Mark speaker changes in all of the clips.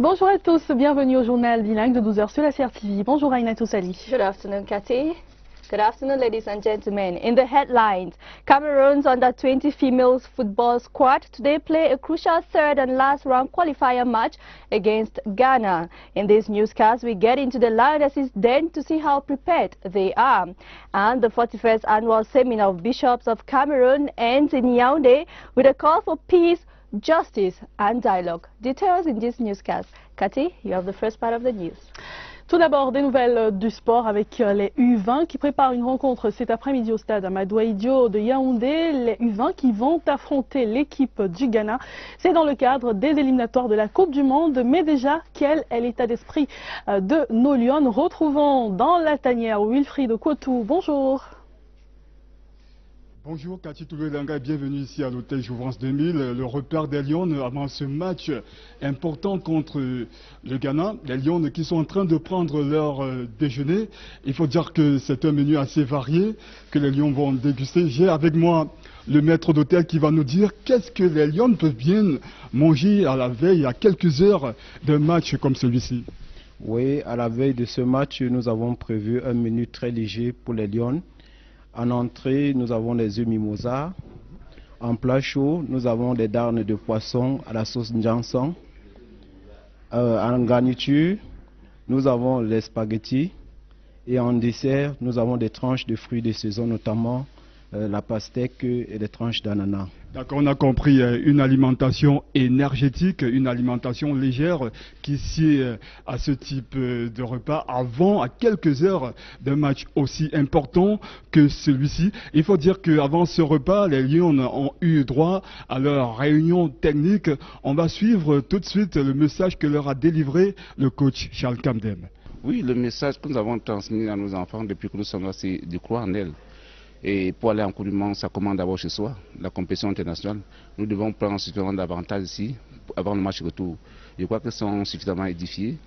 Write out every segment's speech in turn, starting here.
Speaker 1: Bonjour à tous, bienvenue au journal bilingue de 12h sur la CRTV. Bonjour Aïnatou Sali.
Speaker 2: Good afternoon, Cathy. Good afternoon, ladies and gentlemen. In the headlines, Cameroon's under-20 female football squad today play a crucial third and last round qualifier match against Ghana. In this newscast, we get into the Lionesses' den to see how prepared they are. And the 41st annual seminar of bishops of Cameroon ends in Yaoundé with a call for peace, justice and dialogue. Details in this newscast. Cathy, you have the first part of the news.
Speaker 1: Tout d'abord, des nouvelles du sport avec les U20 qui préparent une rencontre cet après-midi au stade Amadou Ahidjo de Yaoundé. Les U20 qui vont affronter l'équipe du Ghana. C'est dans le cadre des éliminatoires de la Coupe du Monde. Mais déjà, quel est l'état d'esprit de nos Lions? Retrouvons dans la tanière Wilfried Kotou. Bonjour.
Speaker 3: Bonjour Cathy Toulé-Langa, bienvenue ici à l'hôtel Jouvence 2000, le repère des Lions avant ce match important contre le Ghana. Les Lions qui sont en train de prendre leur déjeuner. Il faut dire que c'est un menu assez varié que les Lions vont déguster. J'ai avec moi le maître d'hôtel qui va nous dire qu'est-ce que les Lions peuvent bien manger à la veille, à quelques heures d'un match comme celui-ci.
Speaker 4: Oui, à la veille de ce match, nous avons prévu un menu très léger pour les Lions. En entrée, nous avons les œufs mimosa. En plat chaud, nous avons des darnes de poisson à la sauce Njanson. En garniture, nous avons les spaghettis. Et en dessert, nous avons des tranches de fruits de saison, notamment la pastèque et des tranches d'ananas.
Speaker 3: D'accord, on a compris une alimentation énergétique, une alimentation légère qui sied à ce type de repas avant, à quelques heures d'un match aussi important que celui-ci. Il faut dire qu'avant ce repas, les Lions ont eu droit à leur réunion technique. On va suivre tout de suite le message que leur a délivré le coach Charles Kamdem.
Speaker 5: Oui, le message que nous avons transmis à nos enfants depuis que nous sommes là, c'est de croire en elles. Et pour aller en Coupe du Monde, ça commence d'abord chez soi, la compétition internationale. Nous devons prendre suffisamment d'avantages ici avant le match retour. Je crois qu'ils sont suffisamment édifiés.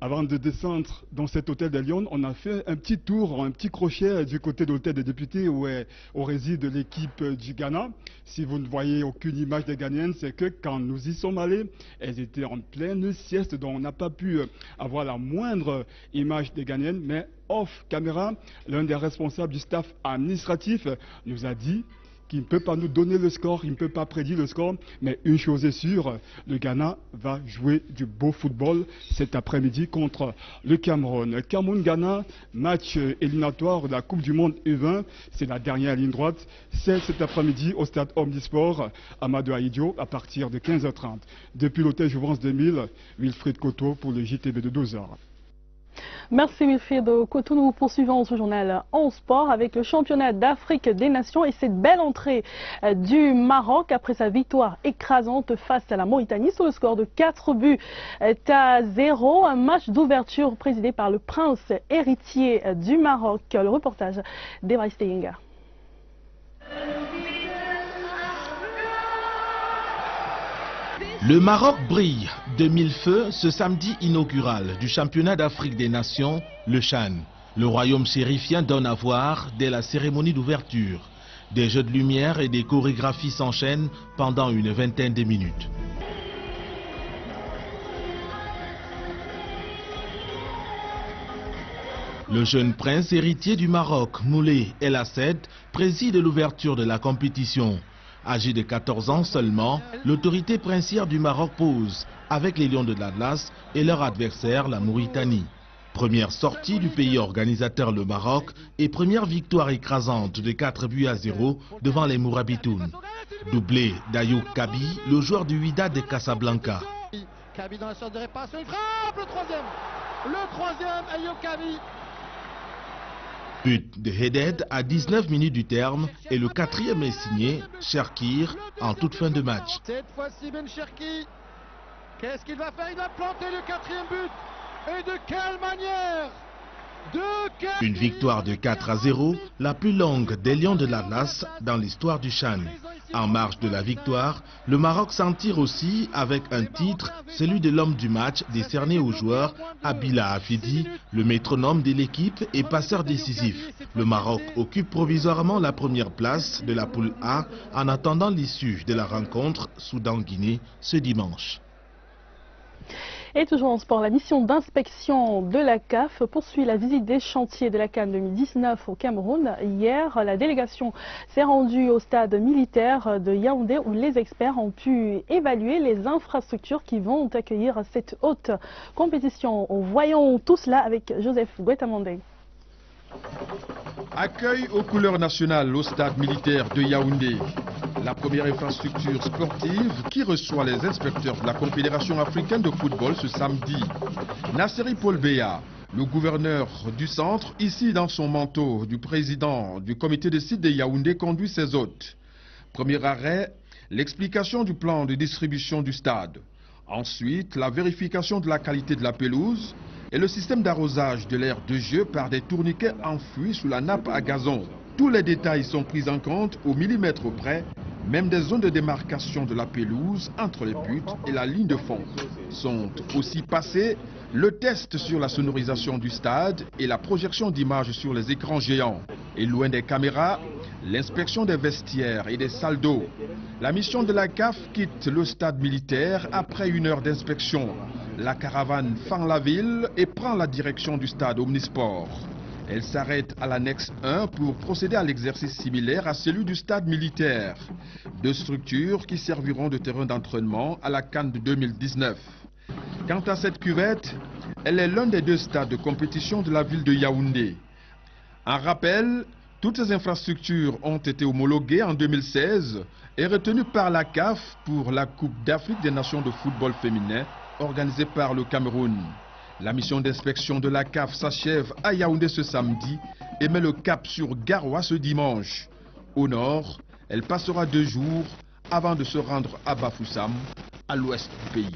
Speaker 3: Avant de descendre dans cet hôtel des Lions, on a fait un petit tour, un petit crochet du côté de l'hôtel des députés où réside l'équipe du Ghana. Si vous ne voyez aucune image des Ghanéennes, c'est que quand nous y sommes allés, elles étaient en pleine sieste, donc on n'a pas pu avoir la moindre image des Ghanéennes. Mais off caméra, l'un des responsables du staff administratif nous a dit qu'il ne peut pas nous donner le score, il ne peut pas prédire le score, mais une chose est sûre, le Ghana va jouer du beau football cet après-midi contre le Cameroun. Cameroun-Ghana, match éliminatoire de la Coupe du Monde U20, c'est la dernière ligne droite, c'est cet après-midi au stade Omnisport Amadou Ahidjo à partir de 15h30. Depuis l'hôtel Jouvence 2000, Wilfried Koto pour le JTB de 12h.
Speaker 1: Merci Wilfried Kotou. Nous poursuivons ce journal en sport avec le championnat d'Afrique des Nations et cette belle entrée du Maroc après sa victoire écrasante face à la Mauritanie sur le score de 4-0. Un match d'ouverture présidé par le prince héritier du Maroc. Le reportage d'Eva Steinga.
Speaker 6: Le Maroc brille de mille feux ce samedi inaugural du championnat d'Afrique des Nations, le CHAN. Le royaume chérifien donne à voir dès la cérémonie d'ouverture. Des jeux de lumière et des chorégraphies s'enchaînent pendant une vingtaine de minutes. Le jeune prince héritier du Maroc, Moulay El Assed, préside l'ouverture de la compétition. Âgé de 14 ans seulement, l'autorité princière du Maroc pose avec les Lions de l'Atlas et leur adversaire, la Mauritanie. Première sortie du pays organisateur, le Maroc, et première victoire écrasante de 4-0 devant les Mourabitoun. Doublé d'Ayoub Kabi, le joueur du Wydad de Casablanca.
Speaker 7: Kabi dans la sorte de réparation, il frappe le troisième, Ayoub Kabi.
Speaker 6: But de Heded à 19 minutes du terme et le quatrième est signé Cherkir en toute fin de match.
Speaker 7: Cette fois-ci Ben Cherki, qu'est-ce qu'il va faire? Il va planter le quatrième but. Et de quelle manière?
Speaker 6: Une victoire de 4-0, la plus longue des Lions de l'Atlas dans l'histoire du CHAN. En marge de la victoire, le Maroc s'en tire aussi avec un titre, celui de l'homme du match décerné au joueur Abila Hafidi, le métronome de l'équipe et passeur décisif. Le Maroc occupe provisoirement la première place de la poule A en attendant l'issue de la rencontre Soudan-Guinée ce dimanche.
Speaker 1: Et toujours en sport, la mission d'inspection de la CAF poursuit la visite des chantiers de la CAN 2019 au Cameroun. Hier, la délégation s'est rendue au stade militaire de Yaoundé où les experts ont pu évaluer les infrastructures qui vont accueillir cette haute compétition. Voyons tout cela avec Joseph Guetamandé.
Speaker 8: Accueil aux couleurs nationales au stade militaire de Yaoundé. La première infrastructure sportive qui reçoit les inspecteurs de la Confédération africaine de football ce samedi. Nasseri Paul Béa, le gouverneur du centre, ici dans son manteau du président du comité de site de Yaoundé, conduit ses hôtes. Premier arrêt, l'explication du plan de distribution du stade. Ensuite, la vérification de la qualité de la pelouse et le système d'arrosage de l'aire de jeu par des tourniquets enfouis sous la nappe à gazon. Tous les détails sont pris en compte au millimètre près, même des zones de démarcation de la pelouse entre les buts et la ligne de fond. Sont aussi passés le test sur la sonorisation du stade et la projection d'images sur les écrans géants. Et loin des caméras, l'inspection des vestiaires et des salles d'eau. La mission de la CAF quitte le stade militaire après 1 heure d'inspection. La caravane fend la ville et prend la direction du stade Omnisport. Elle s'arrête à l'annexe 1 pour procéder à l'exercice similaire à celui du stade militaire. 2 structures qui serviront de terrain d'entraînement à la CAN de 2019. Quant à cette cuvette, elle est l'un des 2 stades de compétition de la ville de Yaoundé. En rappel, toutes ces infrastructures ont été homologuées en 2016 et retenues par la CAF pour la Coupe d'Afrique des Nations de football féminin organisée par le Cameroun. La mission d'inspection de la CAF s'achève à Yaoundé ce samedi et met le cap sur Garoua ce dimanche. Au nord, elle passera 2 jours avant de se rendre à Bafoussam, à l'ouest du pays.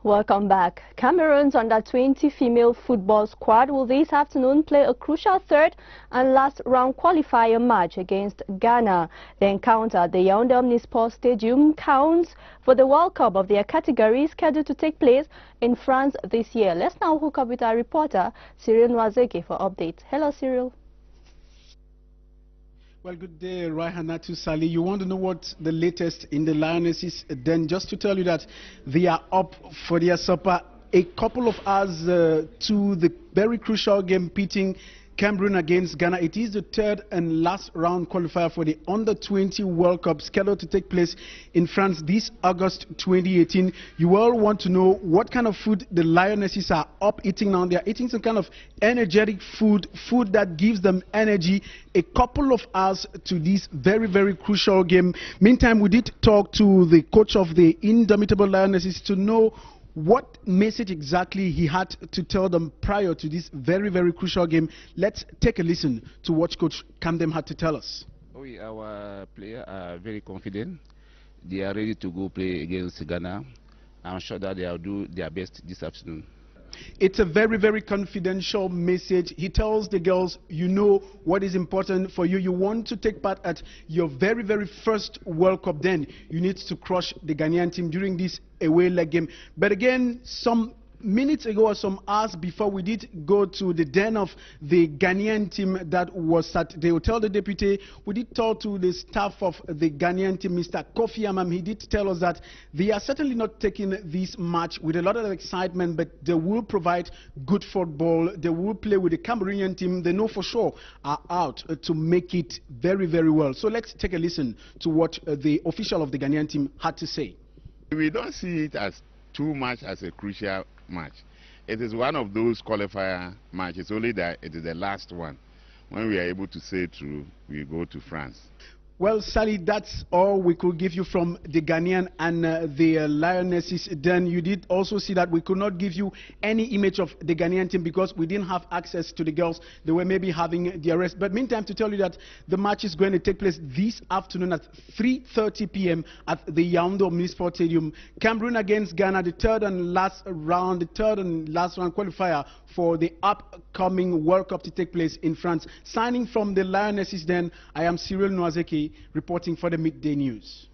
Speaker 2: Welcome back. Cameroon's under-20 female football squad will this afternoon play a crucial third and last round qualifier match against Ghana. The encounter at the Yaoundé Omnisport Stadium counts for the World Cup of their category scheduled to take place in France this year. Let's now hook up with our reporter Cyril Nwazeke for updates. Hello, Cyril.
Speaker 9: Well, good day, Raihanatu Sali. You want to know what the latest in the Lionesses? Then just to tell you that they are up for their supper a couple of hours to the very crucial game pitting Cameroon against Ghana. It is the third and last round qualifier for the Under-20 World Cup scheduled to take place in France this August 2018. You all want to know what kind of food the Lionesses are up eating now. They are eating some kind of energetic food that gives them energy a couple of hours to this very, very crucial game. Meantime, we did talk to the coach of the Indomitable Lionesses to know what message exactly he had to tell them prior to this very, very crucial game. Let's take a listen to what Coach Kamdem had to tell us.
Speaker 5: Our players are very confident. They are ready to go play against Ghana. I'm sure that they will do their best this afternoon.
Speaker 9: It's a very, very confidential message. He tells the girls, you know what is important for you. You want to take part at your very, very first World Cup. Then you need to crush the Ghanaian team during this away leg game. But again, some minutes ago or some hours before, we did go to the den of the Ghanaian team that was at the Hotel de Député. We did talk to the staff of the Ghanaian team, Mr. Kofi Amam. He did tell us that they are certainly not taking this match with a lot of excitement, but they will provide good football. They will play with the Cameroonian team. They know for sure are out to make it very, very well. So let's take a listen to what the official of the Ghanaian team had to say.
Speaker 10: We don't see it as too much as a crucial match. It is one of those qualifier matches, only that it is the last one. When we are able to say through, we go to France.
Speaker 9: Well, Sally, that's all we could give you from the Ghanaian and the Lionesses. Then you did also see that we could not give you any image of the Ghanaian team because we didn't have access to the girls. They were maybe having the arrest. But meantime, to tell you that the match is going to take place this afternoon at 3:30 p.m. at the Yaoundé Omnisport Stadium. Cameroon against Ghana, the third and last round qualifier for the upcoming World Cup to take place in France. Signing from the Lionesses then, I am Cyril Nwazeke, reporting for the Midday News.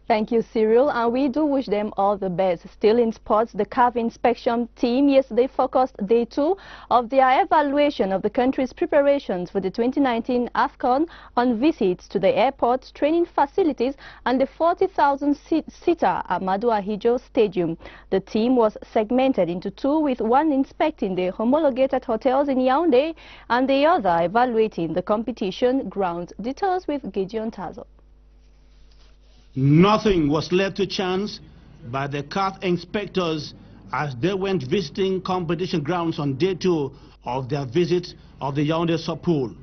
Speaker 2: Thank you, Cyril, and we do wish them all the best. Still in sports, the CAF inspection team yesterday focused day 2 of their evaluation of the country's preparations for the 2019 AFCON on visits to the airport, training facilities, and the 40,000-seater Ahmadou Ahidjo Stadium. The team was segmented into 2, with one inspecting the homologated hotels in Yaoundé and the other evaluating the competition grounds. Details with Gideon Tazo.
Speaker 11: Nothing was left to chance by the CAF inspectors as they went visiting competition grounds on day 2 of their visit of the Yaoundé sub-pool.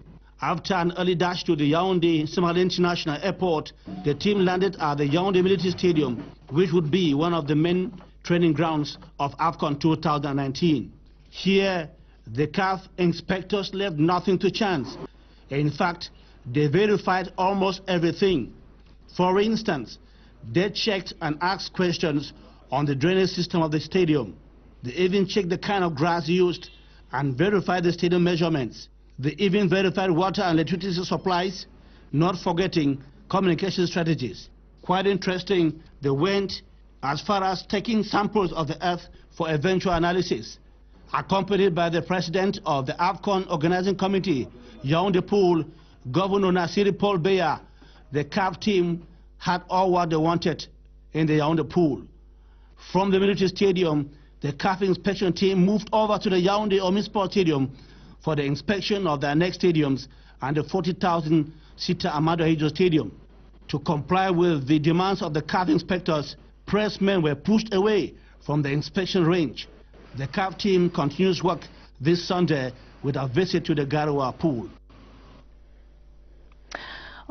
Speaker 11: After an early dash to the Yaoundé Simale International Airport, the team landed at the Yaoundé Military Stadium, which would be one of the main training grounds of AFCON 2019. Here, the CAF inspectors left nothing to chance. In fact, they verified almost everything. For instance, they checked and asked questions on the drainage system of the stadium. They even checked the kind of grass used and verified the stadium measurements. They even verified water and electricity supplies, not forgetting communication strategies. Quite interesting, they went as far as taking samples of the earth for eventual analysis. Accompanied by the president of the AFCON Organizing Committee, Yaoundé Pool, Governor Nasiri Paul Beya, the CAF team had all what they wanted in the Yaoundé Pool. From the military stadium, the CAF inspection team moved over to the Yaoundé Omnisport Stadium for the inspection of their next stadiums and the 40,000-seater Ahmadou Ahidjo Stadium. To comply with the demands of the CAF inspectors, pressmen were pushed away from the inspection range. The CAF team continues work this Sunday with a visit to the Garoua Pool.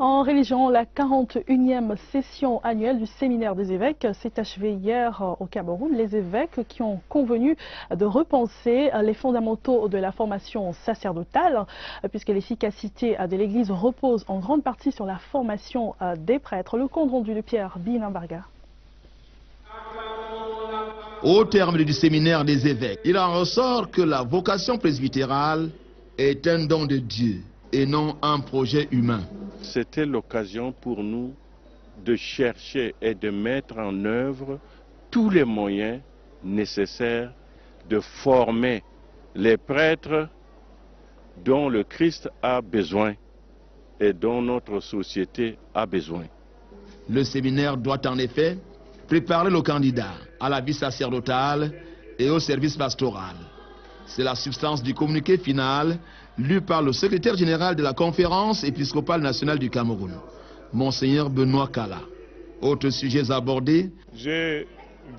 Speaker 1: En religion, la 41e session annuelle du séminaire des évêques s'est achevée hier au Cameroun. Les évêques qui ont convenu de repenser les fondamentaux de la formation sacerdotale, puisque l'efficacité de l'Église repose en grande partie sur la formation des prêtres. Le compte rendu de Pierre Binambarga.
Speaker 12: Au terme du séminaire des évêques, il en ressort que la vocation presbytérale est un don de Dieu et non un projet humain.
Speaker 13: C'était l'occasion pour nous de chercher et de mettre en œuvre tous les moyens nécessaires de former les prêtres dont le Christ a besoin et dont notre société a besoin.
Speaker 12: Le séminaire doit en effet préparer le candidat à la vie sacerdotale et au service pastoral. C'est la substance du communiqué final lu par le secrétaire général de la conférence épiscopale nationale du Cameroun, Monseigneur Benoît Kala. Autres sujets abordés.
Speaker 14: J'ai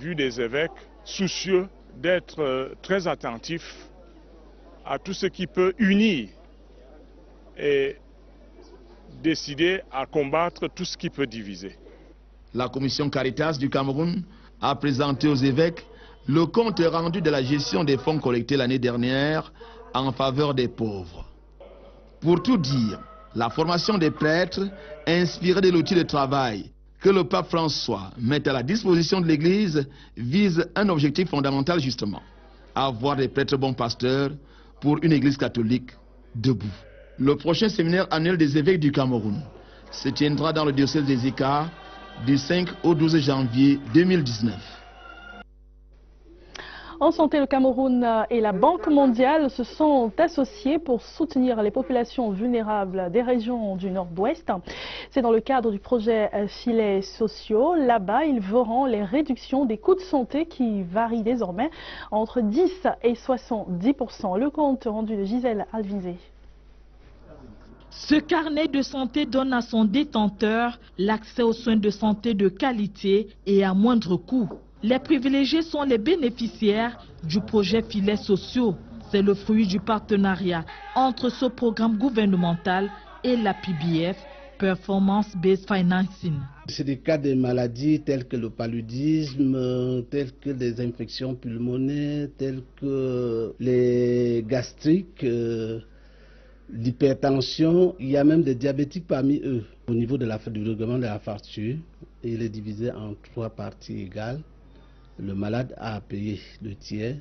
Speaker 14: vu des évêques soucieux d'être très attentifs à tout ce qui peut unir et décider à combattre tout ce qui peut diviser.
Speaker 12: La commission Caritas du Cameroun a présenté aux évêques le compte rendu de la gestion des fonds collectés l'année dernière en faveur des pauvres. Pour tout dire, la formation des prêtres, inspirée de l'outil de travail que le pape François met à la disposition de l'Église, vise un objectif fondamental justement, avoir des prêtres bons pasteurs pour une Église catholique debout. Le prochain séminaire annuel des évêques du Cameroun se tiendra dans le diocèse des Ika du 5 au 12 janvier 2019.
Speaker 1: En santé, le Cameroun et la Banque mondiale se sont associés pour soutenir les populations vulnérables des régions du Nord-Ouest. C'est dans le cadre du projet Filets sociaux. Là-bas, ils verront les réductions des coûts de santé qui varient désormais entre 10 et 70%. Le compte rendu de Gisèle Alvinzé.
Speaker 15: Ce carnet de santé donne à son détenteur l'accès aux soins de santé de qualité et à moindre coût. Les privilégiés sont les bénéficiaires du projet Filets sociaux. C'est le fruit du partenariat entre ce programme gouvernemental et la PBF, Performance Based Financing.
Speaker 16: C'est des cas de maladies telles que le paludisme, telles que les infections pulmonaires, telles que les gastriques, l'hypertension. Il y a même des diabétiques parmi eux. Au niveau du règlement de la facture, il est divisé en 3 parties égales. Le malade a payé le tiers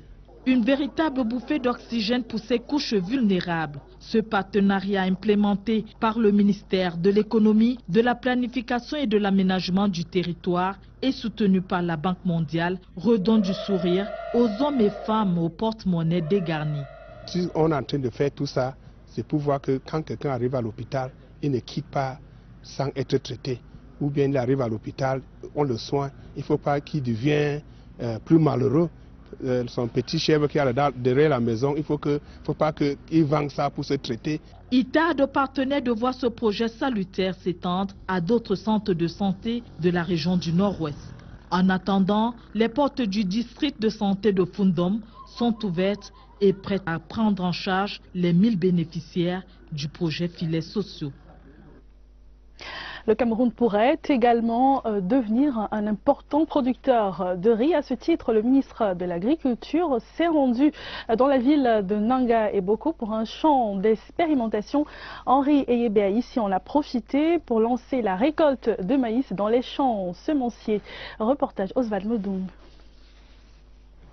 Speaker 15: Une véritable bouffée d'oxygène pour ces couches vulnérables. Ce partenariat implémenté par le ministère de l'économie, de la planification et de l'aménagement du territoire et soutenu par la Banque mondiale redonne du sourire aux hommes et femmes aux porte-monnaie dégarnis.
Speaker 17: Si on est en train de faire tout ça, c'est pour voir que quand quelqu'un arrive à l'hôpital, il ne quitte pas sans être traité. Ou bien il arrive à l'hôpital, on le soigne, il ne faut pas qu'il devienne plus malheureux. Son petit chèvre qui est derrière la maison, il ne faut pas qu'il vende ça pour se traiter.
Speaker 15: Il tarde aux partenaires de voir ce projet salutaire s'étendre à d'autres centres de santé de la région du Nord-Ouest. En attendant, les portes du district de santé de Fundum sont ouvertes et prêtes à prendre en charge les 1000 bénéficiaires du projet filets sociaux.
Speaker 1: Le Cameroun pourrait également devenir un important producteur de riz. À ce titre, le ministre de l'Agriculture s'est rendu dans la ville de Nanga et Boko pour un champ d'expérimentation. Henri Eyébé ici en a profité pour lancer la récolte de maïs dans les champs semenciers. Reportage Oswald Modung.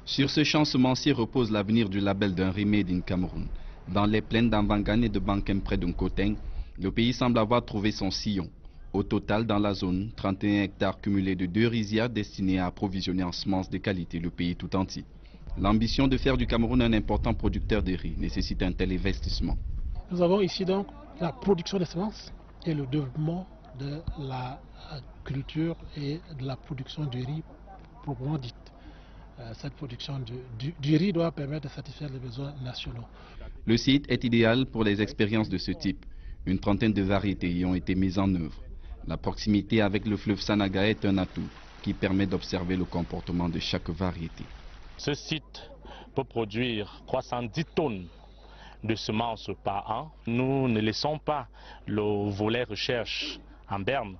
Speaker 18: Sur ce champ semencier repose l'avenir du label d'un riz made in Cameroun. Dans les plaines d'Anvangan et de Bankem près d'Unkoteng, le pays semble avoir trouvé son sillon. Au total, dans la zone, 31 hectares cumulés de 2 rizières destinés à approvisionner en semences de qualité le pays tout entier. L'ambition de faire du Cameroun un important producteur de riz nécessite un tel investissement.
Speaker 19: Nous avons ici donc la production des semences et le développement de la culture et de la production du riz proprement dite. Cette production du riz doit permettre de satisfaire les besoins nationaux.
Speaker 18: Le site est idéal pour les expériences de ce type. Une trentaine de variétés y ont été mises en œuvre. La proximité avec le fleuve Sanaga est un atout qui permet d'observer le comportement de chaque variété.
Speaker 20: Ce site peut produire 310 tonnes de semences par an. Nous ne laissons pas le volet recherche en berne.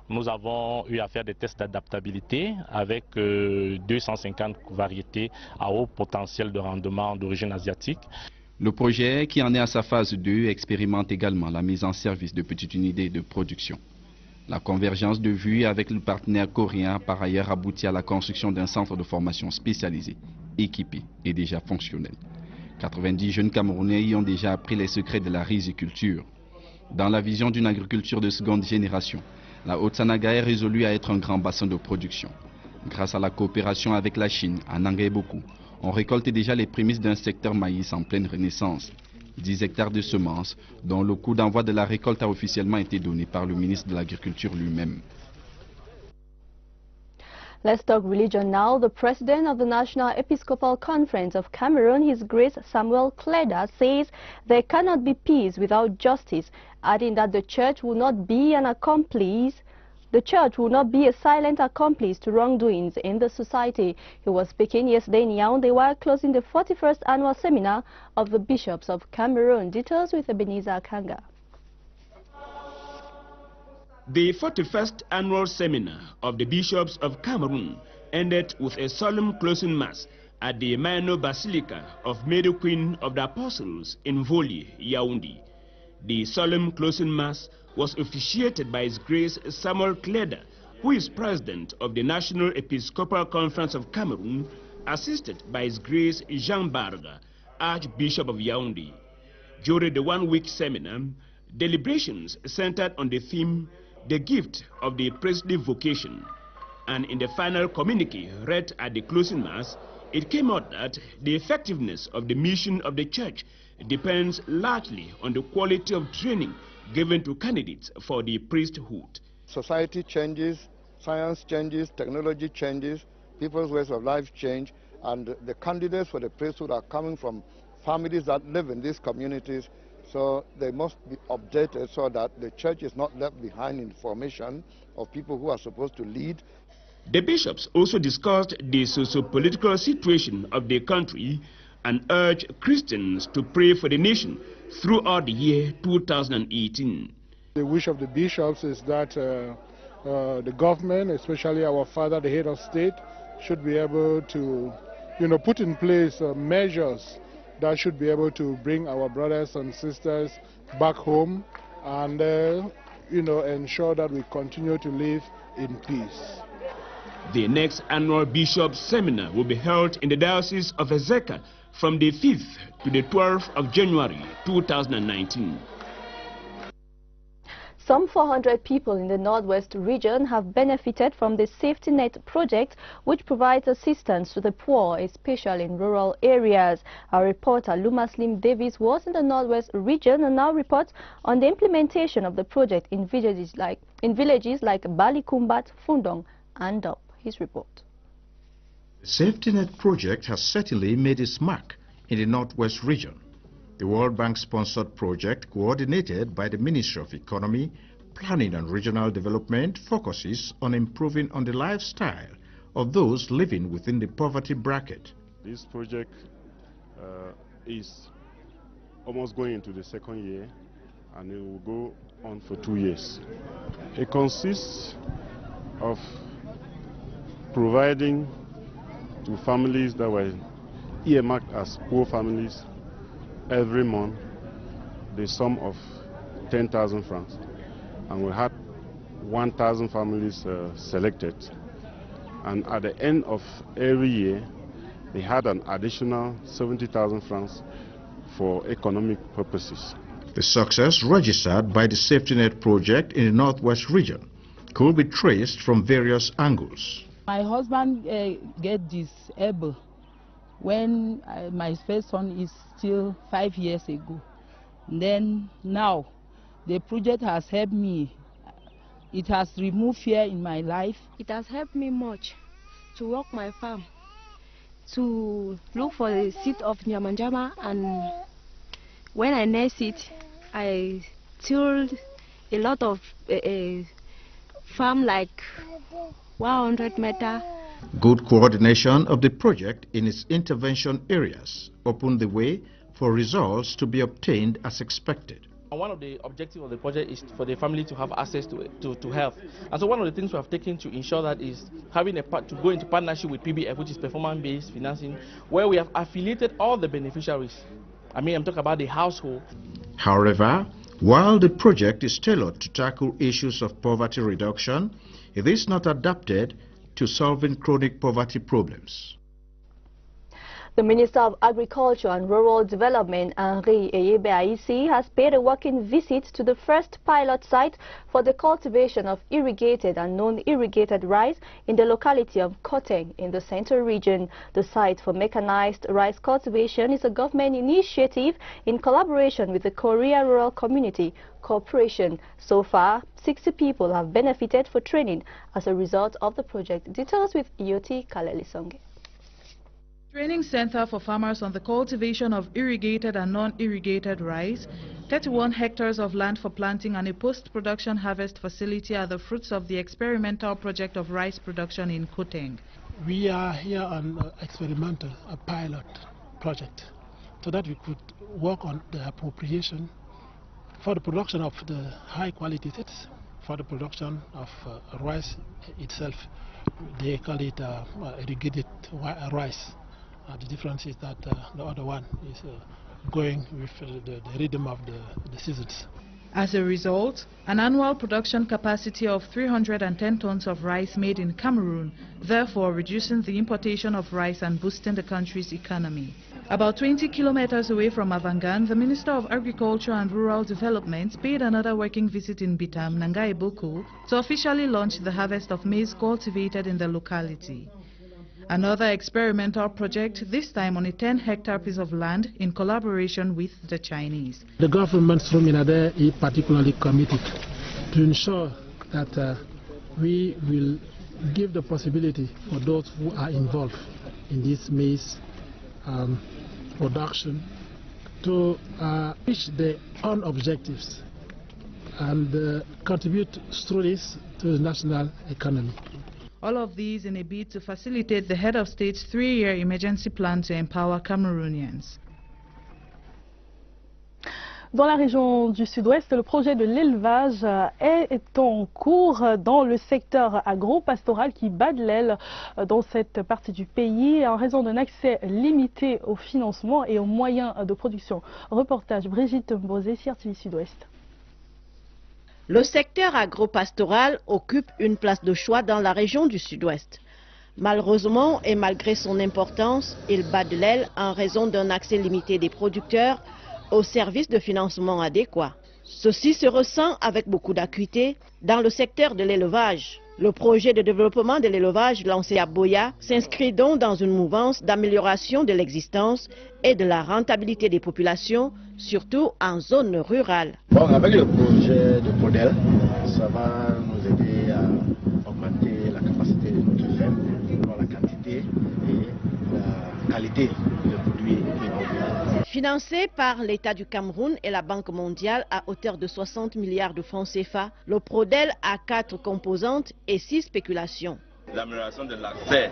Speaker 20: Nous avons eu à faire des tests d'adaptabilité avec 250 variétés à haut potentiel de rendement d'origine asiatique.
Speaker 18: Le projet, qui en est à sa phase 2, expérimente également la mise en service de petites unités de production. La convergence de vues avec le partenaire coréen a par ailleurs abouti à la construction d'un centre de formation spécialisé, équipé et déjà fonctionnel. 90 jeunes Camerounais y ont déjà appris les secrets de la riziculture. Dans la vision d'une agriculture de seconde génération, la Haute-Sanaga est résolue à être un grand bassin de production. Grâce à la coopération avec la Chine, à Nanga et Boko, on récolte déjà les prémices d'un secteur maïs en pleine renaissance. 10 hectares de semences, dont le coût d'envoi de la récolte a officiellement été donné par le ministre de l'Agriculture lui-même.
Speaker 2: Let's talk religion now. The president of the National Episcopal Conference of Cameroon, His Grace Samuel Kleda, says there cannot be peace without justice, adding that the church will not be an accomplice. The church will not be a silent accomplice to wrongdoings in the society. He was speaking yesterday in Yaoundé while closing the 41st annual seminar of the Bishops of Cameroon. Details with Ebenezer Kanga.
Speaker 21: The 41st annual seminar of the Bishops of Cameroon ended with a solemn closing mass at the Minor Basilica of Mary Queen of the Apostles in Volie, Yaoundé. The solemn closing mass was officiated by His Grace Samuel Kleda, who is president of the National Episcopal Conference of Cameroon, assisted by His Grace Jean Barga, Archbishop of Yaoundé. During the one-week seminar, deliberations centered on the theme, the gift of the priestly vocation. And in the final communique read at the closing mass, it came out that the effectiveness of the mission of the church depends largely on the quality of training given to candidates for the priesthood.
Speaker 22: Society changes, science changes, technology changes, people's ways of life change, and the candidates for the priesthood are coming from families that live in these communities, so they must be updated so that the church is not left behind in the formation of people who are supposed to lead.
Speaker 21: The bishops also discussed the socio-political situation of the country and urged Christians to pray for the nation throughout the year 2018.
Speaker 23: The wish of the bishops is that the government, especially our father, the head of state, should be able to, put in place measures that should be able to bring our brothers and sisters back home and, ensure that we continue to live in peace.
Speaker 21: The next annual Bishops' Seminar will be held in the Diocese of Ezeka from the 5th to the 12th of January 2019.
Speaker 2: Some 400 people in the Northwest region have benefited from the Safety Net project, which provides assistance to the poor, especially in rural areas. Our reporter Luma Slim Davis was in the Northwest region and now reports on the implementation of the project in villages like Balikumbat, Fundong and Dop. His report.
Speaker 3: The Safety Net project has certainly made its mark in the Northwest region. The World Bank-sponsored project, coordinated by the Ministry of Economy, Planning and Regional Development, focuses on improving on the lifestyle of those living within the poverty bracket.
Speaker 4: This project is almost going into the second year, and it will go on for 2 years. It consists of providing to families that were earmarked as poor families every month the sum of 10,000 francs, and we had 1,000 families selected, and at the end of every year they had an additional 70,000 francs for economic purposes.
Speaker 3: The success registered by the Safety Net project in the Northwest region could be traced from various angles.
Speaker 7: My husband get disabled when my first son is still 5 years ago. Then now the project has helped me. It has removed fear in my life.
Speaker 24: It has helped me much to work my farm, to look for the seed of Nyamanjama, and when I nurse it, I tilled a lot of farm like 100 meter.
Speaker 3: Good coordination of the project in its intervention areas opened the way for results to be obtained as expected.
Speaker 25: One of the objectives of the project is for the family to have access to health. And so one of the things we have taken to ensure that is having to go into partnership with PBF, which is performance-based financing, where we have affiliated all the beneficiaries. I'm talking about the household.
Speaker 3: However, while the project is tailored to tackle issues of poverty reduction, it is not adapted to solving chronic poverty problems.
Speaker 2: The Minister of Agriculture and Rural Development, Henri Eyebe Aisi, has paid a working visit to the first pilot site for the cultivation of irrigated and non-irrigated rice in the locality of Koteng in the Central Region. The site for mechanized rice cultivation is a government initiative in collaboration with the Korea Rural Community Corporation. So far, 60 people have benefited for training as a result of the project. Details with Ioti Kalelisonge.
Speaker 15: Training Center for Farmers on the cultivation of irrigated and non-irrigated rice, 31 hectares of land for planting and a post-production harvest facility are the fruits of the experimental project of rice production in Koteng.
Speaker 19: We are here on experimental, a pilot project, so that we could work on the appropriation for the production of the high quality seeds, for the production of rice itself. They call it irrigated rice. The difference is that the other one is going with the rhythm of the seasons.
Speaker 15: As a result, an annual production capacity of 310 tons of rice made in Cameroon, therefore reducing the importation of rice and boosting the country's economy. About 20 kilometers away from Avangan, the Minister of Agriculture and Rural Development paid another working visit in Bitam, Nangai Boko, to officially launch the harvest of maize cultivated in the locality. Another experimental project, this time on a 10-hectare piece of land in collaboration with the Chinese.
Speaker 19: The government from Minade is particularly committed to ensure that we will give the possibility for those who are involved in this maize production to reach their own objectives and contribute through this to the national economy.
Speaker 15: All of these in a bid to facilitate the head of state's 3-year emergency plan to empower Cameroonians.
Speaker 1: Dans la région du Sud-Ouest, le projet de l'élevage est en cours dans le secteur agro-pastoral qui bat de l'aile dans cette partie du pays en raison d'un accès limité au financement et aux moyens de production. Reportage Brigitte Mbosé, CRTV Sud-Ouest.
Speaker 26: Le secteur agro-pastoral occupe une place de choix dans la région du Sud-Ouest.
Speaker 5: Malheureusement et malgré son importance, il bat de l'aile en raison d'un accès limité des producteurs aux services de financement adéquats. Ceci se ressent avec beaucoup d'acuité dans le secteur de l'élevage. Le projet de développement de l'élevage lancé à Boya s'inscrit donc dans une mouvance d'amélioration de l'existence et de la rentabilité des populations, surtout en zone rurale.
Speaker 6: Bon, avec le projet de Prodel, ça va nous aider à augmenter la capacité de notre ferme, la quantité et la qualité des produits.
Speaker 5: Financé par l'État du Cameroun et la Banque mondiale à hauteur de 60 milliards de francs CFA, le Prodel a 4 composantes et 6 spéculations.
Speaker 8: L'amélioration de l'accès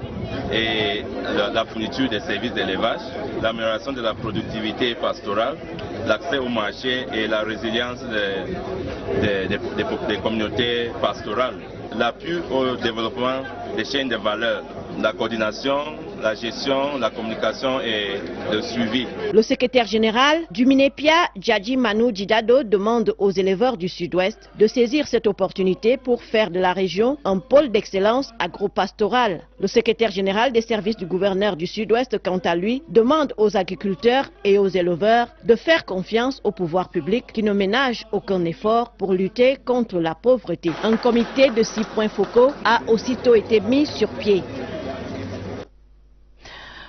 Speaker 8: et la fourniture des services d'élevage, l'amélioration de la productivité pastorale, l'accès au marché et la résilience des communautés pastorales, l'appui au développement des chaînes de valeur, la coordination, la gestion, la communication et le suivi.
Speaker 5: Le secrétaire général du Minepia, Djadji Manu Djidado, demande aux éleveurs du Sud-Ouest de saisir cette opportunité pour faire de la région un pôle d'excellence agro-pastoral. Le secrétaire général des services du gouverneur du Sud-Ouest, quant à lui, demande aux agriculteurs et aux éleveurs de faire confiance au pouvoir public qui ne ménage aucun effort pour lutter contre la pauvreté. Un comité de 6 points focaux a aussitôt été mis sur pied.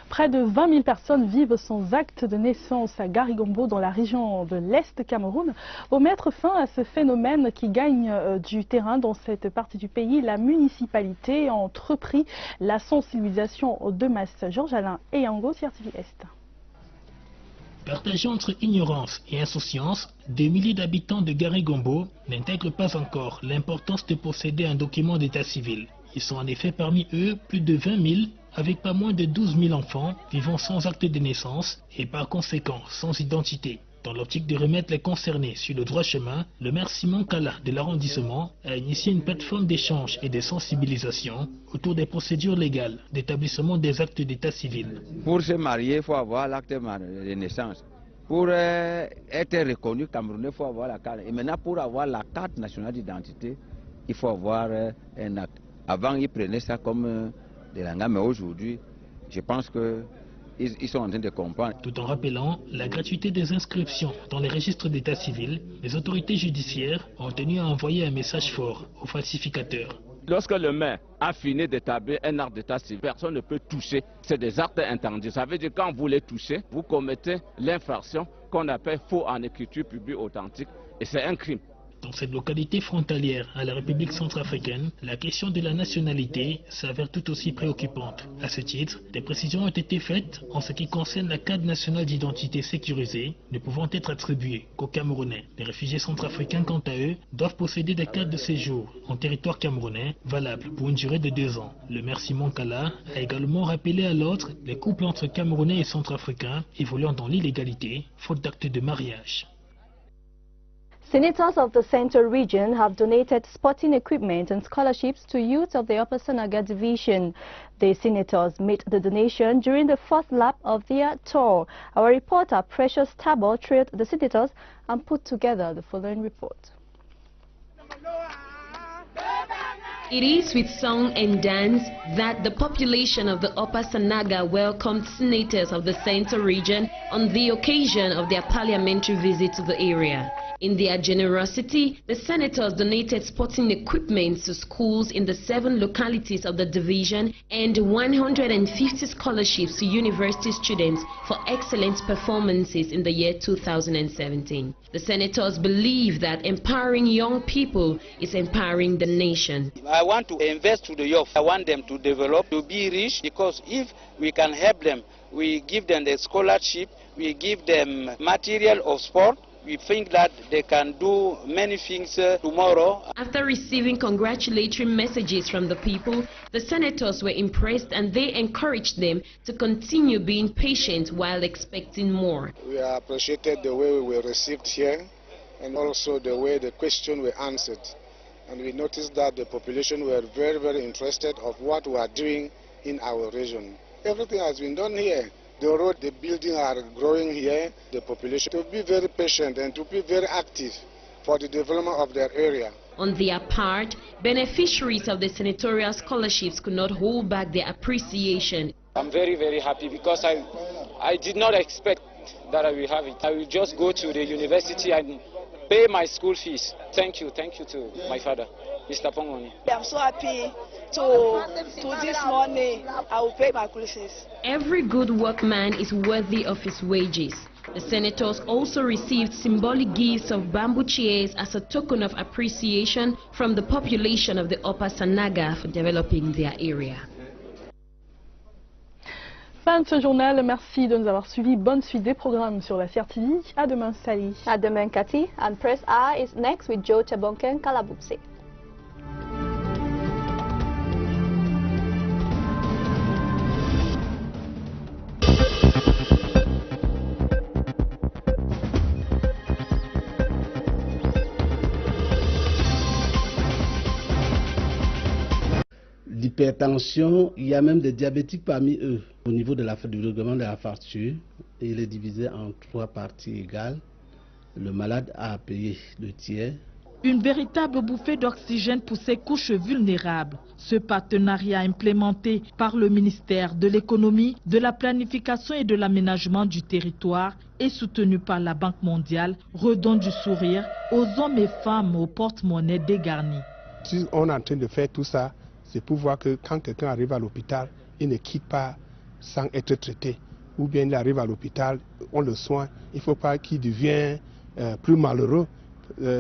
Speaker 1: Près de 20 000 personnes vivent sans acte de naissance à Garigombo dans la région de l'Est Cameroun. Pour mettre fin à ce phénomène qui gagne du terrain dans cette partie du pays, la municipalité a entrepris la sensibilisation de masse. Georges-Alain et Yango, CRTV Est.
Speaker 9: Partagés entre ignorance et insouciance, des milliers d'habitants de Garigombo n'intègrent pas encore l'importance de posséder un document d'état civil. Ils sont en effet parmi eux plus de 20 000 avec pas moins de 12 000 enfants vivant sans acte de naissance et par conséquent sans identité. Dans l'optique de remettre les concernés sur le droit chemin, le maire Simon Kala de l'arrondissement a initié une plateforme d'échange et de sensibilisation autour des procédures légales d'établissement des actes d'état civil.
Speaker 10: Pour se marier, il faut avoir l'acte de naissance. Pour être reconnu camerounais, il faut avoir la carte. Et maintenant, pour avoir la carte nationale d'identité, il faut avoir un acte. Avant, ils prenaient ça comme des langues, mais aujourd'hui, je pense qu'ils sont en train de comprendre.
Speaker 9: Tout en rappelant la gratuité des inscriptions dans les registres d'état civil, les autorités judiciaires ont tenu à envoyer un message fort aux falsificateurs.
Speaker 26: Lorsque le maire a fini d'établir un acte d'état civil, personne ne peut toucher. C'est des actes interdits. Ça veut dire que quand vous les touchez, vous commettez l'infraction qu'on appelle faux en écriture publique authentique et c'est un crime.
Speaker 9: Dans cette localité frontalière à la République centrafricaine, la question de la nationalité s'avère tout aussi préoccupante. À ce titre, des précisions ont été faites en ce qui concerne la carte nationale d'identité sécurisée, ne pouvant être attribuée qu'aux Camerounais. Les réfugiés centrafricains, quant à eux, doivent posséder des cartes de séjour en territoire camerounais, valables pour une durée de 2 ans. Le maire Simon Kala a également rappelé à l'ordre les couples entre Camerounais et Centrafricains évoluant dans l'illégalité, faute d'acte de mariage.
Speaker 2: Senators of the Central Region have donated sporting equipment and scholarships to youth of the Upper Sanaga Division. The senators made the donation during the first lap of their tour. Our reporter Precious Tabo trailed the senators and put together the following report.
Speaker 27: It is with song and dance that the population of the Upper Sanaga welcomed senators of the Central Region on the occasion of their parliamentary visit to the area. In their generosity, the senators donated sporting equipment to schools in the 7 localities of the division and 150 scholarships to university students for excellent performances in the year 2017. The senators believe that empowering young people is empowering the nation.
Speaker 28: I want to invest to the youth. I want them to develop, to be rich, because if we can help them, we give them the scholarship, we give them material of sport, we think that they can do many things tomorrow.
Speaker 27: After receiving congratulatory messages from the people, the senators were impressed and they encouraged them to continue being patient while expecting more.
Speaker 29: We appreciated the way we were received here and also the way the questions were answered. And we noticed that the population were very, very interested of what we are doing in our region. Everything has been done here. The road, the building are growing here. The population to be very patient and to be very active for the development of their area.
Speaker 27: On their part, beneficiaries of the senatorial scholarships could not hold back their appreciation.
Speaker 11: I'm very, very happy because I did not expect that I will have it. I will just go to the university and pay my school fees. Thank you to my father, Mr. Pongoni.
Speaker 12: I'm so happy to this morning. I will pay my school fees.
Speaker 27: Every good workman is worthy of his wages. The senators also received symbolic gifts of bamboo chairs as a token of appreciation from the population of the Upper Sanaga for developing their area.
Speaker 1: Fin de ce journal, merci de nous avoir suivis. Bonne suite des programmes sur la CRTV. À demain, Sally.
Speaker 2: À demain, Cathy. And Press R is next with Joe Chabonken Kalabupse.
Speaker 13: L'hypertension, il y a même des diabétiques parmi eux. Au niveau du règlement de la facture, il est divisé en 3 parties égales. Le malade a à payer le tiers.
Speaker 15: Une véritable bouffée d'oxygène pour ces couches vulnérables. Ce partenariat implémenté par le ministère de l'économie, de la planification et de l'aménagement du territoire et soutenu par la Banque mondiale redonne du sourire aux hommes et femmes au porte-monnaie dégarni.
Speaker 14: Si on est en train de faire tout ça, c'est pour voir que quand quelqu'un arrive à l'hôpital, il ne quitte pas sans être traité. Ou bien il arrive à l'hôpital, on le soigne, il ne faut pas qu'il devienne plus malheureux.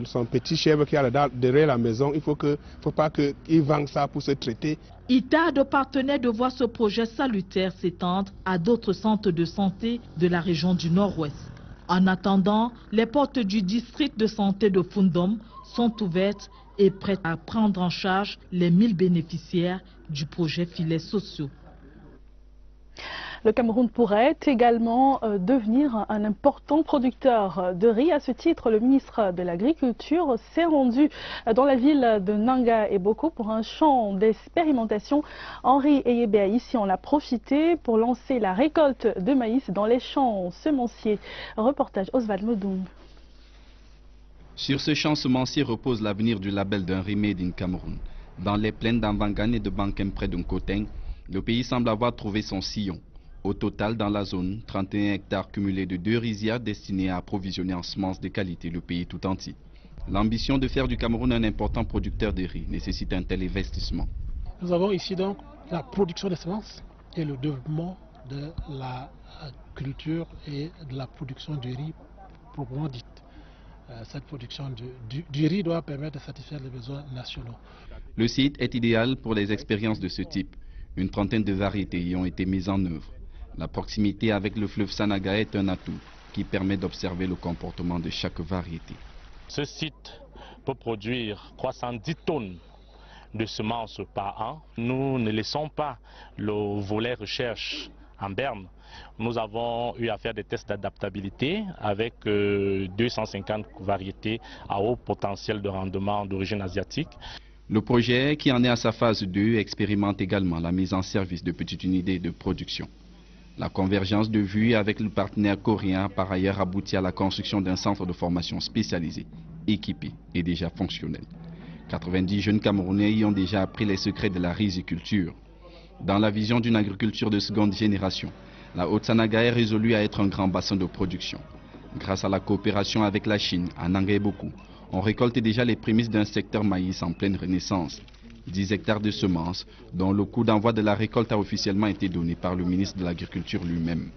Speaker 14: Son petit chèvre qui est derrière la maison, il ne faut pas qu'il vende ça pour se traiter.
Speaker 15: Il tarde aux partenaires de voir ce projet salutaire s'étendre à d'autres centres de santé de la région du Nord-Ouest. En attendant, les portes du district de santé de Fundom sont ouvertes et prêtes à prendre en charge les 1000 bénéficiaires du projet Filets sociaux.
Speaker 1: Le Cameroun pourrait également devenir un important producteur de riz. À ce titre, le ministre de l'Agriculture s'est rendu dans la ville de Nanga et Boko pour un champ d'expérimentation. Henri Eyébéa ici en a profité pour lancer la récolte de maïs dans les champs semenciers. Reportage Oswald Modung.
Speaker 16: Sur ce champ semencier repose l'avenir du label d'un riz made in Cameroun. Dans les plaines d'Anvangan et de Bankem près d'Unkoteng, le pays semble avoir trouvé son sillon. Au total, dans la zone, 31 hectares cumulés de 2 rizières destinés à approvisionner en semences de qualité le pays tout entier. L'ambition de faire du Cameroun un important producteur de riz nécessite un tel investissement.
Speaker 19: Nous avons ici donc la production des semences et le développement de la culture et de la production du riz proprement dite. Cette production du riz doit permettre de satisfaire les besoins nationaux.
Speaker 16: Le site est idéal pour les expériences de ce type. Une trentaine de variétés y ont été mises en œuvre. La proximité avec le fleuve Sanaga est un atout qui permet d'observer le comportement de chaque variété.
Speaker 17: Ce site peut produire 310 tonnes de semences par an. Nous ne laissons pas le volet recherche en berne. Nous avons eu à faire des tests d'adaptabilité avec 250 variétés à haut potentiel de rendement d'origine asiatique.
Speaker 16: Le projet, qui en est à sa phase 2, expérimente également la mise en service de petites unités de production. La convergence de vues avec le partenaire coréen a par ailleurs abouti à la construction d'un centre de formation spécialisé, équipé et déjà fonctionnel. 90 jeunes Camerounais y ont déjà appris les secrets de la riziculture. Dans la vision d'une agriculture de seconde génération, la Haute-Sanaga est résolue à être un grand bassin de production. Grâce à la coopération avec la Chine, à Nanga et Boko, on récolte déjà les prémices d'un secteur maïs en pleine renaissance. 10 hectares de semences, dont le coût d'envoi de la récolte a officiellement été donné par le ministre de l'Agriculture lui-même.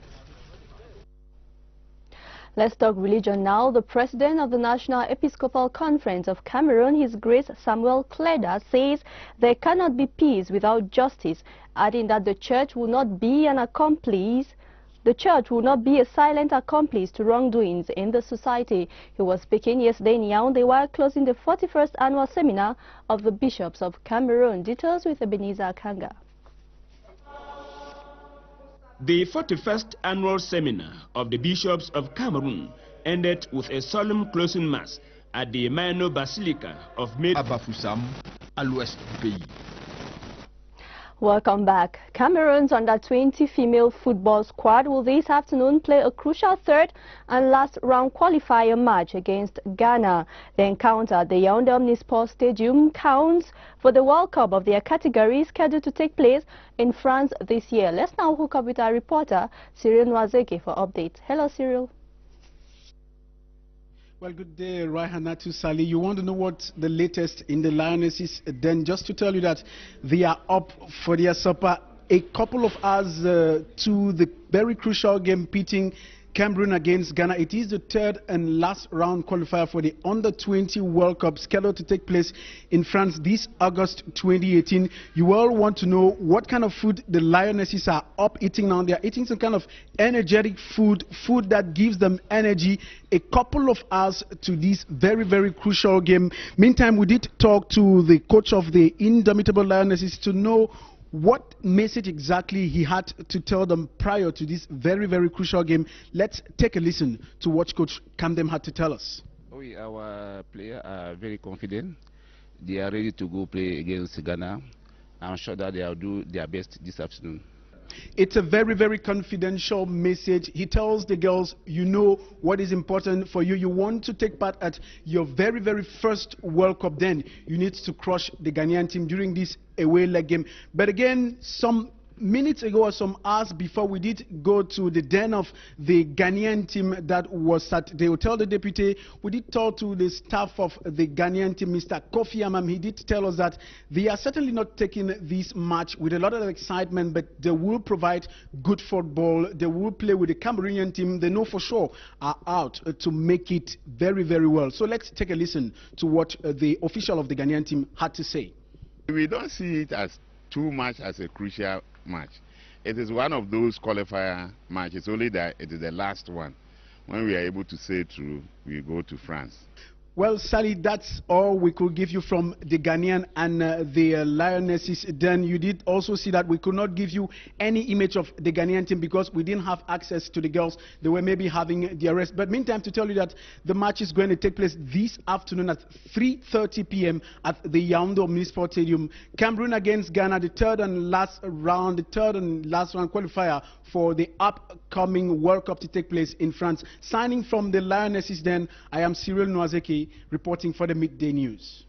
Speaker 2: Let's talk religion now. The president of the National Episcopal Conference of Cameroon, His Grace Samuel Kleda, says there cannot be peace without justice, adding that the church will not be an accomplice. The church will not be a silent accomplice to wrongdoings in the society. He was speaking yesterday in Yaoundé while closing the 41st annual seminar of the Bishops of Cameroon. Details with Ebenezer Kanga.
Speaker 21: The 41st annual seminar of the Bishops of Cameroon ended with a solemn closing mass at the Minor Basilica of Bafoussam, à l'ouest du pays.
Speaker 2: Welcome back. Cameroon's under-20 female football squad will this afternoon play a crucial third and last round qualifier match against Ghana. The encounter at the Yaoundé Omnisport Stadium counts for the World Cup of their category scheduled to take place in France this year. Let's now hook up with our reporter, Cyril Nwazeke, for updates. Hello, Cyril.
Speaker 3: Well, good day, Raihanatu Sali. You want to know what the latest in the Lionesses? Then just to tell you that they are up for their supper a couple of hours to the very crucial game pitting Cameroon against Ghana. It is the third and last round qualifier for the Under-20 World Cup scheduled to take place in France this August 2018. You all want to know what kind of food the Lionesses are up eating now. They are eating some kind of energetic food that gives them energy a couple of hours to this very, very crucial game. Meantime, we did talk to the coach of the Indomitable Lionesses to know what message exactly he had to tell them prior to this very, very crucial game. Let's take a listen to what Coach Kamdem had to tell us.
Speaker 4: Our players are very confident. They are ready to go play against Ghana. I'm sure that they will do their best this afternoon.
Speaker 3: It's a very, very confidential message. He tells the girls, you know what is important for you. You want to take part at your very, very first World Cup. Then you need to crush the Ghanaian team during this away leg game. But again, some minutes ago or some hours before, we did go to the den of the Ghanaian team that was at the Hotel de Député. We did talk to the staff of the Ghanaian team, Mr. Kofi Amam. He did tell us that they are certainly not taking this match with a lot of excitement, but they will provide good football. They will play with the Cameroonian team. They know for sure are out to make it very, very well. So let's take a listen to what the official of the Ghanaian team had to say.
Speaker 7: We don't see it as too much as a crucial match. It is one of those qualifier matches, only that it is the last one. When we are able to say through, we go to France.
Speaker 3: Well, Sally, that's all we could give you from the Ghanaian and the Lionesses. Then you did also see that we could not give you any image of the Ghanaian team because we didn't have access to the girls. They were maybe having the arrest. But meantime, to tell you that the match is going to take place this afternoon at 3:30 p.m. at the Yaoundé Omnisport Stadium. Cameroon against Ghana, the third and last round qualifier for the upcoming World Cup to take place in France. Signing from the Lionesses, then, I am Cyril Nwazeke, reporting for the Midday News.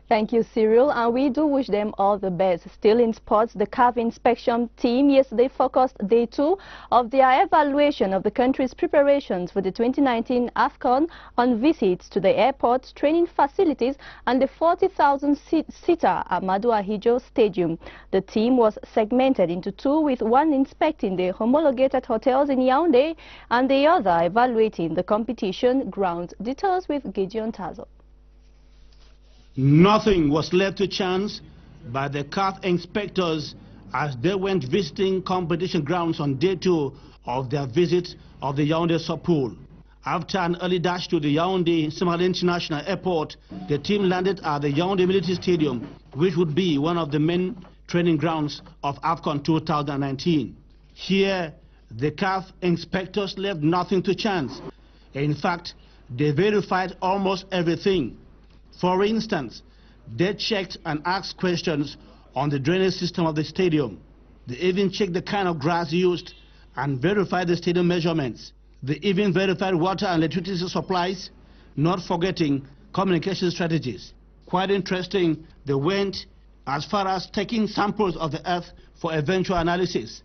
Speaker 2: Thank you, Cyril, and we do wish them all the best. Still in sports, the CAF inspection team yesterday focused day 2 of their evaluation of the country's preparations for the 2019 AFCON on visits to the airports, training facilities, and the 40,000-seater Amadou Ahidjo Stadium. The team was segmented into 2, with one inspecting the homologated hotels in Yaoundé and the other evaluating the competition grounds. Details with Gideon Tazo.
Speaker 18: Nothing was left to chance by the CAF inspectors as they went visiting competition grounds on day 2 of their visit of the Yaoundé sub-pool. After an early dash to the Yaoundé Simale International Airport, the team landed at the Yaoundé Military Stadium, which would be one of the main training grounds of AFCON 2019. Here, the CAF inspectors left nothing to chance. In fact, they verified almost everything. For instance, they checked and asked questions on the drainage system of the stadium. They even checked the kind of grass used and verified the stadium measurements. They even verified water and electricity supplies, not forgetting communication strategies. Quite interesting, they went as far as taking samples of the earth for eventual analysis.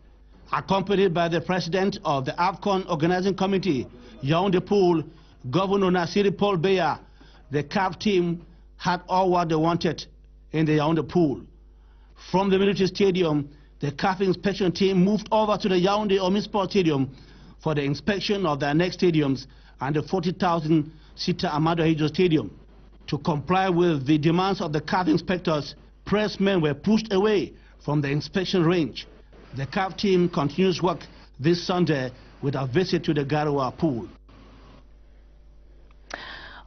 Speaker 18: Accompanied by the president of the AFCON Organizing Committee, Yaoundé Pool, Governor Nasiri Paul Beya, the CAF team had all what they wanted in the Yaoundé Pool. From the military stadium, the CAF inspection team moved over to the Yaoundé Omnisport Stadium for the inspection of their next stadiums and the 40,000-seater Amadou Ahidjo Stadium. To comply with the demands of the CAF inspectors, pressmen were pushed away from the inspection range. The CAF team continues work this Sunday with a visit to the Garoua Pool.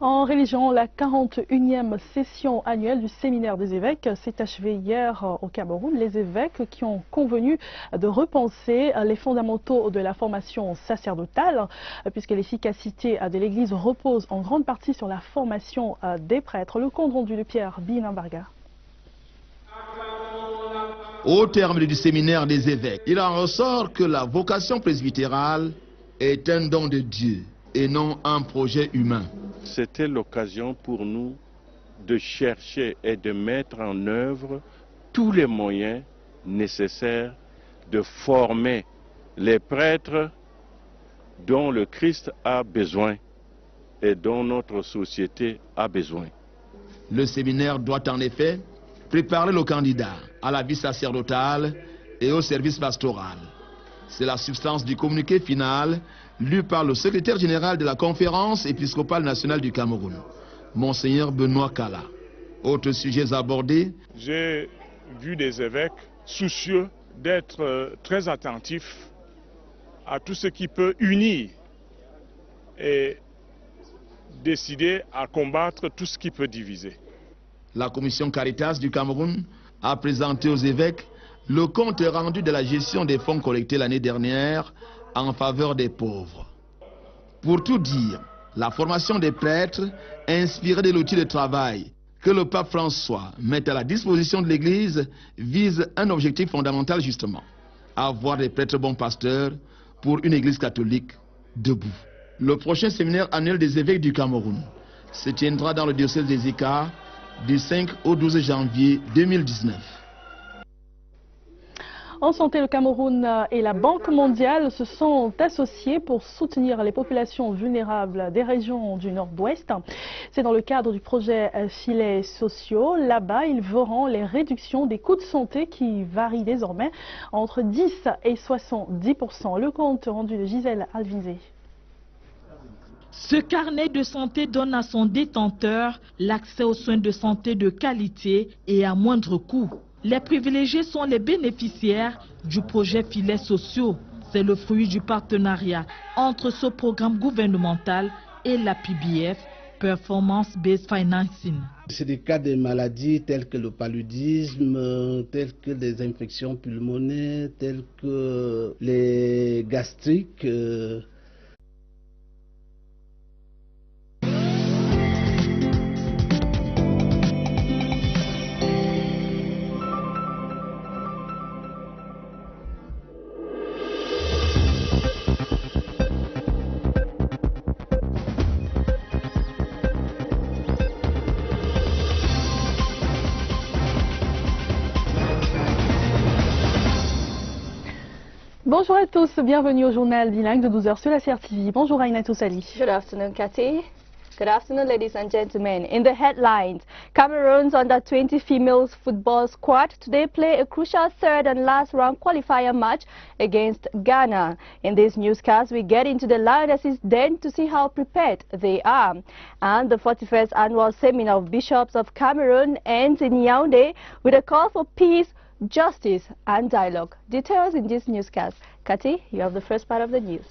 Speaker 1: En religion, la 41e session annuelle du séminaire des évêques s'est achevée hier au Cameroun. Les évêques qui ont convenu de repenser les fondamentaux de la formation sacerdotale, puisque l'efficacité de l'Église repose en grande partie sur la formation des prêtres. Le compte rendu de Pierre Binambarga.
Speaker 5: Au terme du séminaire des évêques, il en ressort que la vocation presbytérale est un don de Dieu et non un projet humain.
Speaker 6: C'était l'occasion pour nous de chercher et de mettre en œuvre tous les moyens nécessaires de former les prêtres dont le Christ a besoin et dont notre société a besoin.
Speaker 5: Le séminaire doit en effet préparer le candidat à la vie sacerdotale et au service pastoral. C'est la substance du communiqué final lu par le secrétaire général de la Conférence épiscopale nationale du Cameroun, Monseigneur Benoît Kala. Autres sujets abordés.
Speaker 8: J'ai vu des évêques soucieux d'être très attentifs à tout ce qui peut unir et décider à combattre tout ce qui peut diviser.
Speaker 5: La commission Caritas du Cameroun a présenté aux évêques le compte rendu de la gestion des fonds collectés l'année dernière en faveur des pauvres. Pour tout dire, la formation des prêtres, inspirée de l'outil de travail que le pape François met à la disposition de l'Église, vise un objectif fondamental justement, avoir des prêtres bons pasteurs pour une Église catholique debout. Le prochain séminaire annuel des évêques du Cameroun se tiendra dans le diocèse des Ika du 5 au 12 janvier 2019.
Speaker 1: En santé, le Cameroun et la Banque mondiale se sont associés pour soutenir les populations vulnérables des régions du Nord-Ouest. C'est dans le cadre du projet Filets sociaux. Là-bas, ils verront les réductions des coûts de santé qui varient désormais entre 10 et 70%. Le compte rendu de Gisèle Alvinzé.
Speaker 15: Ce carnet de santé donne à son détenteur l'accès aux soins de santé de qualité et à moindre coût. Les privilégiés sont les bénéficiaires du projet Filets sociaux. C'est le fruit du partenariat entre ce programme gouvernemental et la PBF, Performance Based Financing.
Speaker 13: C'est des cas de maladies telles que le paludisme, telles que les infections pulmonaires, telles que les gastriques.
Speaker 1: Bonjour à tous, bienvenue au journal bilingue de 12h sur la CRTV. Bonjour Aïnatou Sali.
Speaker 2: Good afternoon, Cathy. Good afternoon, ladies and gentlemen. In the headlines, Cameroon's under-20 females football squad today play a crucial third and last round qualifier match against Ghana. In this newscast, we get into the Lionesses' den to see how prepared they are. And the 41st annual seminar of bishops of Cameroon ends in Yaoundé with a call for peace, justice and dialogue. Details in this newscast. Cathy, you have the first part of the news.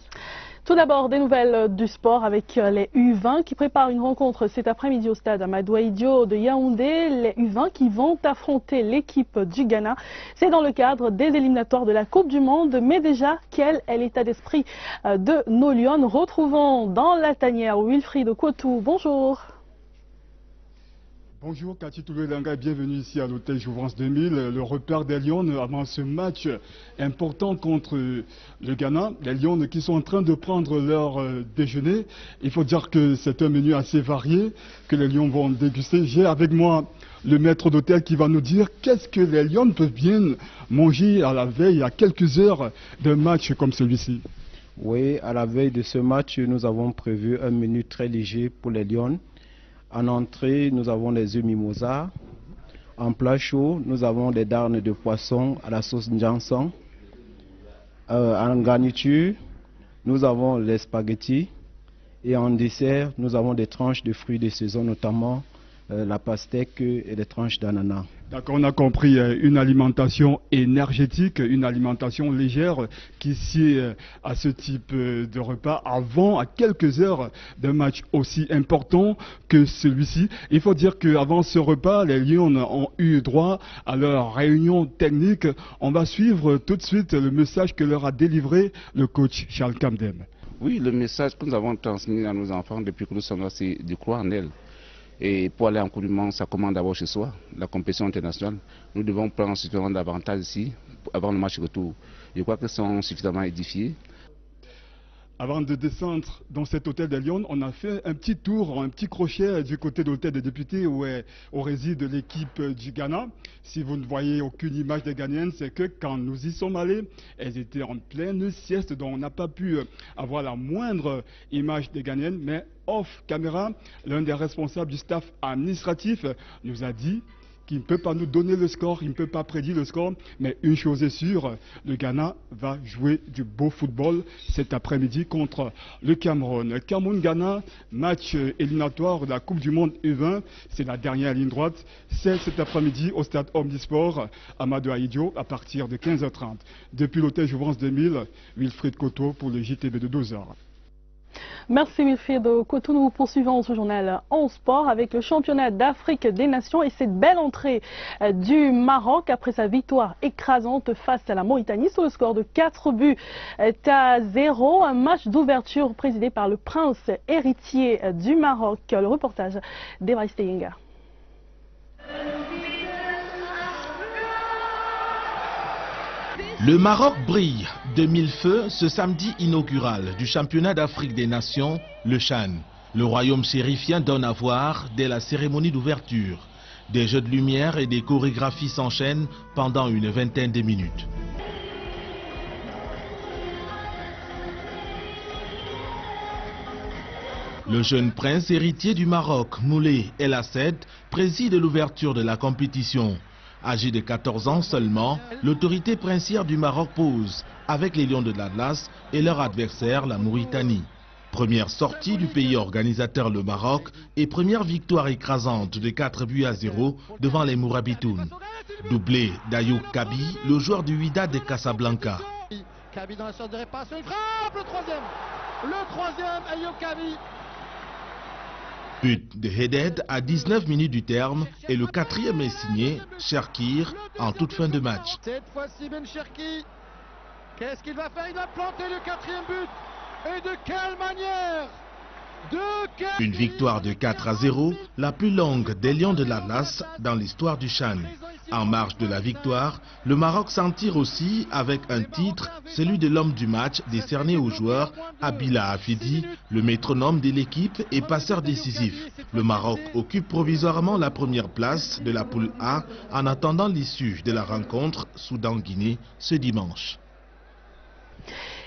Speaker 1: Tout d'abord, des nouvelles du sport avec les U20 qui préparent une rencontre cet après-midi au stade Amadou Diop de Yaoundé. Les U20 qui vont affronter l'équipe du Ghana. C'est dans le cadre des éliminatoires de la Coupe du Monde. Mais déjà, quel est l'état d'esprit de nos Lions? Retrouvons dans la tanière Wilfried Kouatou. Bonjour.
Speaker 10: Bonjour Cathy Toulé-Langa, bienvenue ici à l'hôtel Jouvence 2000, le repère des Lions avant ce match important contre le Ghana. Les Lions qui sont en train de prendre leur déjeuner. Il faut dire que c'est un menu assez varié que les Lions vont déguster. J'ai avec moi le maître d'hôtel qui va nous dire qu'est-ce que les Lions peuvent bien manger à la veille, à quelques heures d'un match comme celui-ci.
Speaker 20: Oui, à la veille de ce match, nous avons prévu un menu très léger pour les Lions. En entrée, nous avons les œufs mimosa. En plat chaud, nous avons des darnes de poisson à la sauce Njanson. En garniture, nous avons les spaghettis. Et en dessert, nous avons des tranches de fruits de saison, notamment la pastèque et des tranches d'ananas.
Speaker 10: D'accord, on a compris une alimentation énergétique, une alimentation légère qui sied à ce type de repas avant, à quelques heures d'un match aussi important que celui-ci. Il faut dire qu'avant ce repas, les Lions ont eu droit à leur réunion technique. On va suivre tout de suite le message que leur a délivré le coach Charles Camden.
Speaker 4: Oui, le message que nous avons transmis à nos enfants depuis que nous sommes là, c'est de croire en elle. Et pour aller en Coupe du Monde, ça commence d'abord chez soi, la compétition internationale. Nous devons prendre suffisamment d'avantages ici avant le match retour. Je crois qu'ils sont suffisamment édifiés.
Speaker 10: Avant de descendre dans cet hôtel de Lyon, on a fait un petit tour, un petit crochet du côté de l'hôtel des députés où réside l'équipe du Ghana. Si vous ne voyez aucune image des Ghanéennes, c'est que quand nous y sommes allés, elles étaient en pleine sieste, donc on n'a pas pu avoir la moindre image des Ghanéennes. Mais off caméra, l'un des responsables du staff administratif nous a dit qu'il ne peut pas nous donner le score, il ne peut pas prédire le score, mais une chose est sûre, le Ghana va jouer du beau football cet après-midi contre le Cameroun. Cameroun-Ghana, match éliminatoire de la Coupe du Monde U20, c'est la dernière ligne droite, c'est cet après-midi au stade Omnisport Amadou Ahidjo à partir de 15h30. Depuis l'hôtel Jouvence 2000, Wilfried Koto pour le JTB de 12h.
Speaker 1: Merci Wilfried Koto. Nous poursuivons ce journal en sport avec le championnat d'Afrique des Nations et cette belle entrée du Maroc après sa victoire écrasante face à la Mauritanie sur le score de 4-0. Un match d'ouverture présidé par le prince héritier du Maroc. Le reportage d'Eva Steinga.
Speaker 5: Le Maroc brille de mille feux ce samedi inaugural du championnat d'Afrique des Nations, le CHAN. Le royaume chérifien donne à voir dès la cérémonie d'ouverture. Des jeux de lumière et des chorégraphies s'enchaînent pendant une vingtaine de minutes. Le jeune prince héritier du Maroc, Moulay El Assed, préside l'ouverture de la compétition. Âgé de 14 ans seulement, l'autorité princière du Maroc pose avec les Lions de l'Atlas et leur adversaire, la Mauritanie. Première sortie du pays organisateur, le Maroc, et première victoire écrasante de 4-0 devant les Mourabitoun. Doublé d'Ayoub Kabi, le joueur du Wydad de Casablanca.
Speaker 9: Kabi dans la sorte de réparation, il frappe le troisième, Ayoub Kabi.
Speaker 5: But de Heded à 19 minutes du terme et le quatrième est signé Cherkir en toute fin de match.
Speaker 9: Cette fois-ci Ben Cherki, qu'est-ce qu'il va faire? Il va planter le quatrième but. Et de quelle manière?
Speaker 5: Une victoire de 4-0, la plus longue des Lions de l'Atlas dans l'histoire du CHAN. En marge de la victoire, le Maroc s'en tire aussi avec un titre, celui de l'homme du match décerné au joueur Abila Hafidi, le métronome de l'équipe et passeur décisif. Le Maroc occupe provisoirement la première place de la poule A en attendant l'issue de la rencontre Soudan-Guinée ce dimanche.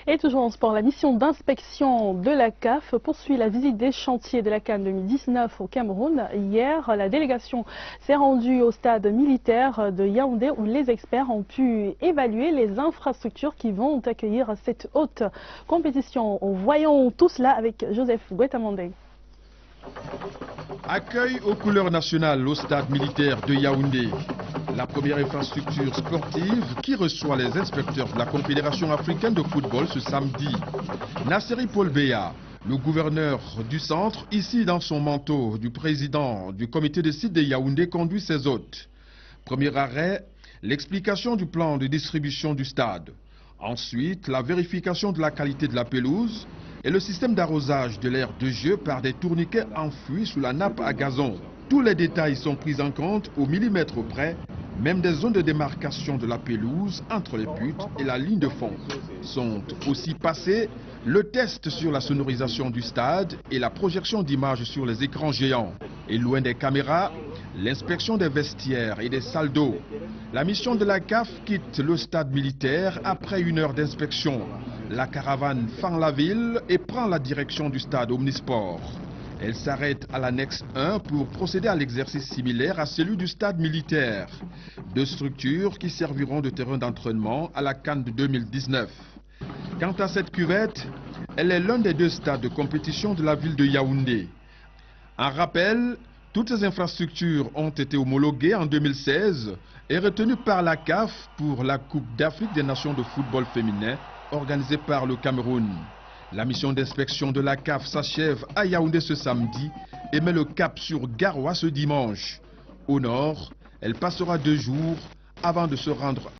Speaker 1: Et toujours en sport, la mission d'inspection de la CAF poursuit la visite des chantiers de la CAN 2019 au Cameroun. Hier, la délégation s'est rendue au stade militaire de Yaoundé où les experts ont pu évaluer les infrastructures qui vont accueillir cette haute compétition. Voyons tout cela avec Joseph Guetamandé.
Speaker 5: Accueil aux couleurs nationales au stade militaire de Yaoundé. La première infrastructure sportive qui reçoit les inspecteurs de la Confédération africaine de football ce samedi. Nasseri Paul Béa, le gouverneur du centre, ici dans son manteau du président du comité de site de Yaoundé, conduit ses hôtes. Premier arrêt, l'explication du plan de distribution du stade. Ensuite, la vérification de la qualité de la pelouse et le système d'arrosage de l'aire de jeu par des tourniquets enfouis sous la nappe à gazon. Tous les détails sont pris en compte au millimètre près, même des zones de démarcation de la pelouse entre les buts et la ligne de fond. Sont aussi passés le test sur la sonorisation du stade et la projection d'images sur les écrans géants. Et loin des caméras, l'inspection des vestiaires et des salles d'eau. La mission de la CAF quitte le stade militaire après une heure d'inspection. La caravane fend la ville et prend la direction du stade Omnisport. Elle s'arrête à l'annexe 1 pour procéder à l'exercice similaire à celui du stade militaire. Deux structures qui serviront de terrain d'entraînement à la CAN de 2019. Quant à cette cuvette, elle est l'un des deux stades de compétition de la ville de Yaoundé. En rappel, toutes ces infrastructures ont été homologuées en 2016 et retenues par la CAF pour la Coupe d'Afrique des Nations de football féminin organisée par le Cameroun. La mission d'inspection de la CAF s'achève à Yaoundé ce samedi et met le cap sur Garoua ce dimanche. Au nord, elle passera 2 jours avant de se rendre